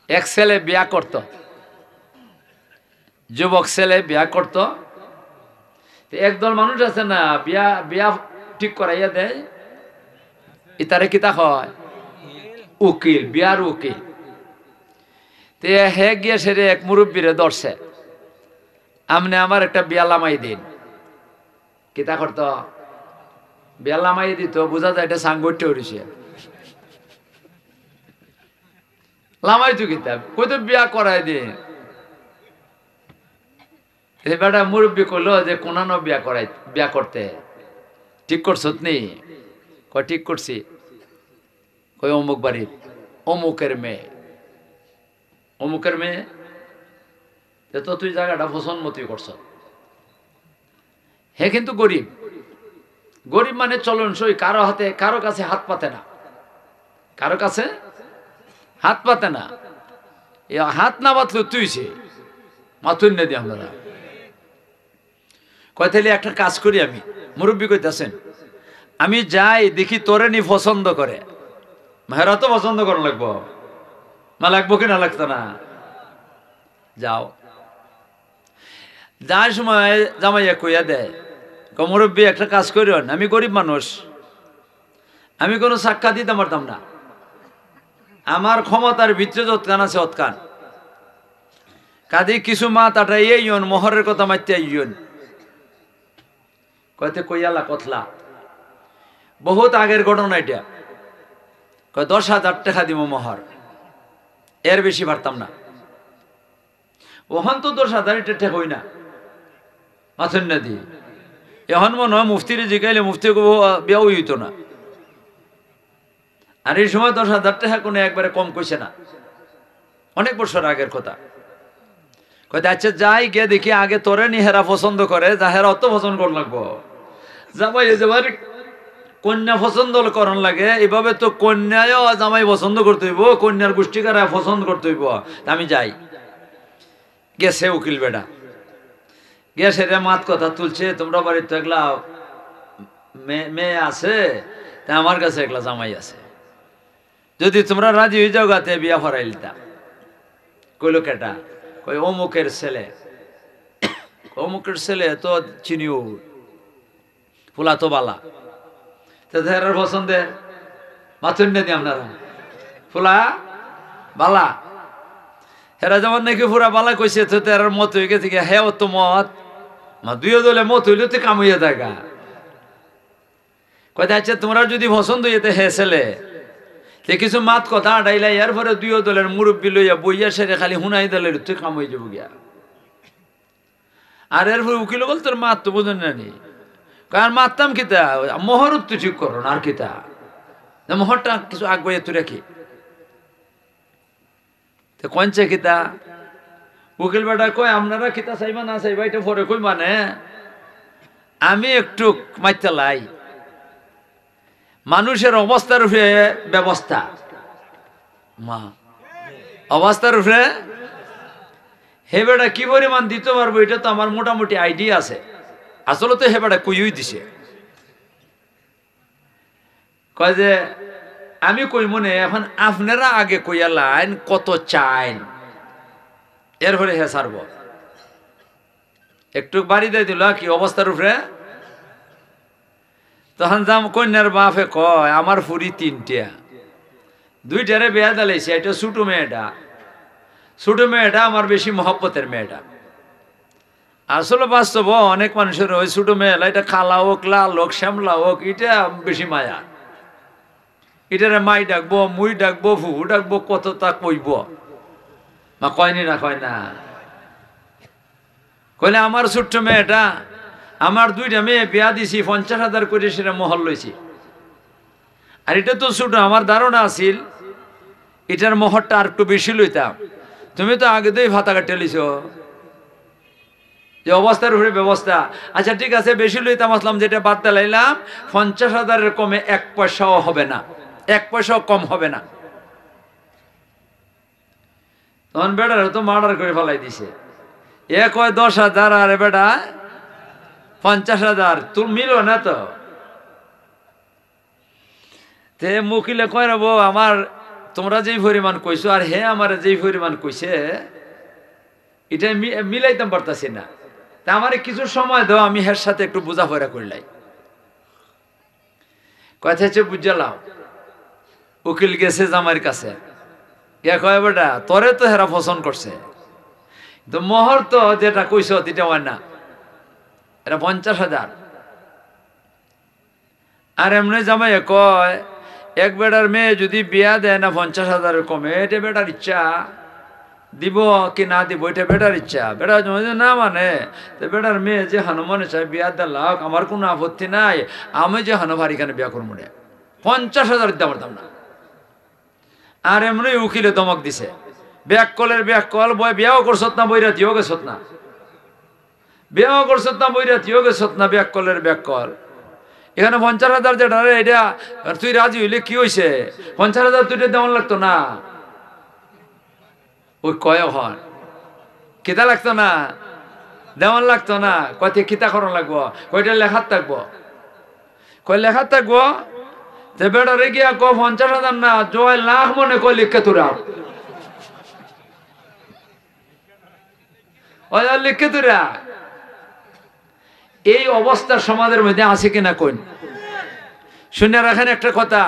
এক ছেলে বিয়া করত, যুবক ছেলে বিয়া করত। একদল মানুষ আছে না, বিয়া বিয়া ঠিক করাইয়া দেয়, ইতারে কিতা হয় উকিল, বিয়ার উকিল। তে হে গিয়ে সেরে এক মুরব্বীরে ধরছে, আমনে আমার একটা বিয়া লামাই দিন। কিতা করত, বিয়া লামাই দিত, বোঝা যায় এটা সাংগঠ্য উঠেছে। লামাই তো কিতাব কই তো বিয়া করাই দিন। বেটা মুরব্বী কইলো যে কোনানো বিয়া করাই, বিয়া করতে ঠিক করছত নি? কয় ঠিক করছি। কই অমুক বাড়ির অমুকের মেয়ে। অমুকের মেয়ে? তো তুই জায়গাটা পছন্দ মতোই করছ। হে কিন্তু গরিব, গরিব মানে চলনসই, কারো হাতে কারো কাছে হাত পাতে না, কারো কাছে হাত পাতে না। হাত না পাতলে তুই সে মাথুর নে দিয়ে আমরা কয় তাহলে একটা কাজ করি। আমি মুরব্বী কইতাছেন, আমি যাই দেখি তোরে নি পছন্দ করে। মেয়েরা তো পছন্দ করা লাগবো, না লাগবো কি না লাগতো না? যাও, যাওয়ার সময় জামাইয়া কইয়া দেয়, মুরব্বী একটা কাজ করিও, আমি গরিব মানুষ, আমি কোনো সাক্ষাৎ দিতে পারতাম না, আমার ক্ষমতার ভিতরে যৎকান আছে অতকান, কাজে কিছু মা তাটা ইয়ন মোহরের কথা মাইতে ইয়ন। কয়তে কইয়ালা কতলা, বহুত আগের ঘটনা এটা। কয় 10,000 টাকা দিব মোহর, এর বেশি পারতাম না। ওখান তো 10,000 এটা ঠেক হই না, মাথুর না দি। এখন মনে হয় মুফতিরে জিগাইলে মুফতি বিয়াও হইতো না। আর এই সময় 10,000 টাকা কোনো একবারে কম কইছে না, অনেক বছর আগের কথা। কয়তে আচ্ছা যাই গিয়ে দেখি আগে তোরে নি হেরা পছন্দ করে, যা হেরা অত পছন্দ কর লাগবো, জামাই যাবার কন্যা পছন্দ করন লাগে, এভাবে তো কন্যাও জামাই পছন্দ করতে হইব, কন্যার গোষ্ঠীকারা পছন্দ করতে হইব। আমি যাই। গেছে উকিল বেটা, গেছে রে মাত কথা তুলছে, তোমরা বাড়িতে একলা মেয়ে আছে, তা আমার কাছে একলা জামাই আছে, যদি তোমরা রাজি হয়ে যাও গাতে বিয়া ফরাই লিতাম। কইলো কেটা? কই অমুকের ছেলে। অমুকের ছেলে তো চিনিও, ফুলা তো বালা, তাদের পছন্দের মাথুর নেই আপনারা, ফুলা বালা হেরা যেমন নাকি ফুরা বালা কইছে, তো তার মত হয়ে গেছে, হ্যাঁ তো মত মা দুইও দলে মত হইলে তো কাম হইয়া থাকা। কথা আচ্ছা তোমরা যদি পছন্দ হইতে হে ছেলে, সে কিছু মাত কথা আটাইলা, এরপরে দুইও দলের মুরব্বী লইয়া বইয়া সেরে খালি হুনাই দলের তুই কাম হয়ে যাবো গিয়া। আর এরপরে উকিল বল তোর মাত তো বোঝেন না নি, কারণ মারতাম কিতা মোহর তো ঠিক করো না, আর কিতা মোহরটা কিছু আগ বইয়ে তুই রাখি কঞ্চে কিতা। উকিল বেটা কয় আপনারা কিতা চাইবা না চাইবা এটা পরে কই, মানে আমি একটু মাইতে লাই, মানুষের অবস্থার উপরে ব্যবস্থা, মা অবস্থার উপরে হে বেটা কি পরিমাণ দিতে পারবো এটা তো আমার মোটামুটি আইডিয়া আছে। আসলে তো হে বেটা কইই দিছে, কয় যে আমি কই মনে এখন আপনারা আগে কইয়া লাইন কত চাইন, এরপরে হে সারব। একটু বাড়ি দিয়ে দিল কি অবস্থার উপরে। তখন যাম কন্যার বাপে কয় আমার ফুরি 3টা, 2টারে বিয়া দিলাইছে, এটা ছোট মেয়েটা, ছোট মেয়েটা আমার বেশি মহব্বতের মেয়েটা। আসলে বাস্তব অনেক মানুষের ওই ছোট মেয়েলা, এটা খালা হোক লাল হোক শ্যামলা হোক, এটা বেশি মায়া, এটারে মাই ডাকবো মুই ডাকবো ফুফু ডাকবো কত তা কইব, মা কয়নি না কয় না, কইলে আমার ছোট্ট মেয়েটা, আমার 2টা মেয়ে বিয়া দিছি 50,000 করে সেটা মহল লইছি। আর এটা তো ছোট, আমার ধারণা আছিল এটার মহরটা আর একটু বেশি লইতাম। তুমি তো আগে তো ভাতা কাটে লিছ, যে অবস্থার উপরে ব্যবস্থা। আচ্ছা ঠিক আছে বেশি লইতাম আসলাম, যেটা বাদ দিলাম 50,000-এর কমে 1 পয়সাও হবে না, 1 পয়সাও কম হবে না। তখন বেটার তো মার্ডার করে ফেলাই দিছে। এ কয় 10,000 আর বেটা 50,000, তুমি মিলো না তো। তে মুকিলে কয় রে বউ আমার তোমরা যেই পরিমাণ কইছো আর হে আমার যেই পরিমাণ কইছে এটা মিলাইতাম পারতাছি না, তা আমার কিছু সময় দাও, আমি হের সাথে একটু বোঝাপড়া করলাই। কথা হচ্ছে বুঝলাম। উকিল গেছে জামাইয়ের কাছে, কে কয় বেটা তোরে তো হেরা পছন্দ করছে, তো মোহর তো যেটা কইছ এটা হয় না, এটা 50,000। আর এমনি জামাই কয় এক বেটার মেয়ে যদি বিয়া দেয় না 50,000 কমে, এটা বেটার ইচ্ছা, দিব কি না দিব এটা বেটার ইচ্ছা। বেটা না মানে বেটার মেয়ে যে হানো মনে চায় বিয়া দিলাম, আমার কোনো আপত্তি নাই, আমি যে হানো ভারিখানে বিয়া করবো না, 50,000 দিতে পারতাম না। আর এমনি উকিলে দমক দিছে, ব্যাক কলের ব্যাক কল, বয় বিয়াও করছত না, বৈরাতিও গেছত না, বিয়াও করছত না, বৈরাতিও গেছত না, ব্যাক কলের ব্যাক কল। এখানে 50,000 যেটা এটা তুই রাজি হইলে কি হয়েছে, 50,000 তুই দেওয়ান লাগতো না, ওই কয় হন কিতা লাগতো না, দেওয়ান লাগতো না, কয়তে কিতা করার লাগবো, কয়টা লেখার থাকবো, কয় লেখার থাকবো, যে বেটারে গিয়া ক 50,000 না 1 লাখ মনে কয় লিখে তোরা, ওই লিখে তোরা। এই অবস্থা সমাজের মধ্যে আছে কিনা কইন, শুনে রাখেন একটা কথা।